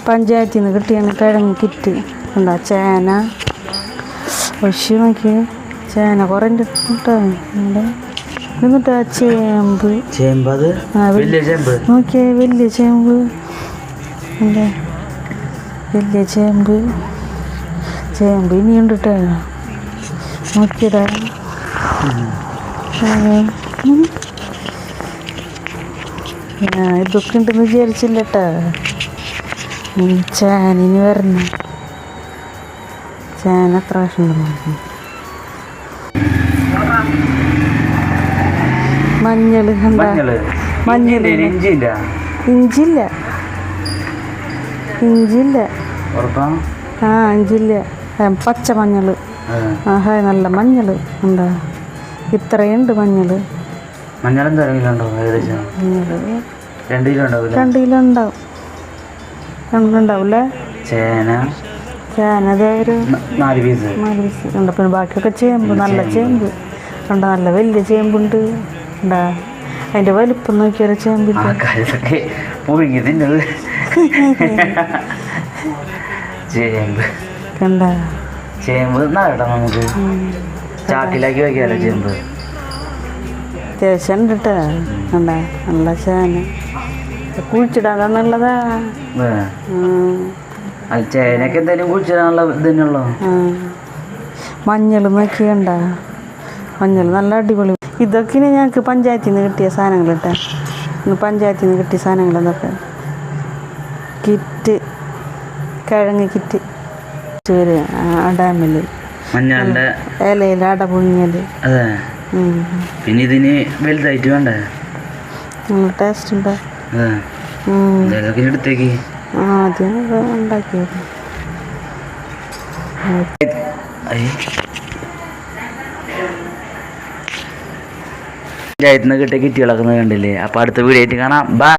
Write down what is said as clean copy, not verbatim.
പഞ്ചായത്തിൽ നിന്ന് കിട്ടിയാണ് കിഴങ്ങ് കിറ്റ് എന്താ ചേന പക്ഷി നോക്കി ചേന കുറേ കേട്ടോ എന്നിട്ടാ ചേമ്പ് നോക്കിയേ വലിയ ചേമ്പ് എന്താ വലിയ ചേമ്പ് ഇനിയുണ്ട് കേട്ടോ നോക്കിയടാ ഇതൊക്കെ ഉണ്ടെന്ന് വിചാരിച്ചില്ല കേട്ടോ ചേനിന് വരണം ചേന എത്ര പ്രാവശ്യം മഞ്ഞൾ എന്താ മഞ്ഞൾ ഇഞ്ചില്ല ഇഞ്ചില്ല പച്ചമഞ്ഞൾ നല്ല മഞ്ഞൾ എന്താ ഇത്രയുണ്ട് മഞ്ഞൾ 2 കിലോ ഉണ്ടാവും 2 കിലോ ഉണ്ടാവും ഉണ്ടാവില്ലേ ചേന ഒരു 4 പീസ് ഉണ്ട് പിന്നെ ബാക്കിയൊക്കെ ചേമ്പ് നല്ല ചേമ്പ് ഉണ്ട് നല്ല വലിയ ചേമ്പുണ്ട് ഉണ്ടാ അതിൻ്റെ വലിപ്പം നോക്കിയാൽ ചേമ്പില്ല കണ്ടാ ചേമ്പ് നമുക്ക് ചാക്കിലാക്കി വയ്ക്കാലോ ചേമ്പ് അത്യാവശ്യം ഉണ്ട് കേട്ടോ കണ്ടാ നല്ല ചേന കുഴിച്ചിടാന്നുള്ളതാ ചേനക്ക് എന്തായാലും കുഴിച്ചിടാനുള്ള ഇതന്നെയുള്ളൂ മഞ്ഞൾ നോക്കിയണ്ട മഞ്ഞൾ നല്ല അടിപൊളി ഇതൊക്കെ ഞങ്ങൾക്ക് പഞ്ചായത്തിൽ നിന്ന് കിട്ടിയ സാധനങ്ങൾ കേട്ടോ പഞ്ചായത്തിൽ നിന്ന് കിട്ടിയ സാധനങ്ങൾ എന്നൊക്കെ കിറ്റ് കിഴങ്ങ് കിറ്റ് വരും ആ ഡാമിൽ മഞ്ഞളുടെ ഇലയിൽ അട പുഴുങ്ങിയൽ പിന്നെ ഇതിന് വലുതായിട്ട് വേണ്ടേ നല്ല ടേസ്റ്റ് ഉണ്ട് എടുത്തേക്ക് ആദ്യം ഉണ്ടാക്കിയത് പഞ്ചായത്തിൽ നിന്ന് കിട്ടിയ കിറ്റ് കിടക്കുന്നത് കണ്ടില്ലേ. അപ്പോൾ അടുത്ത വീഡിയോ ആയിട്ട് കാണാം. ബൈ.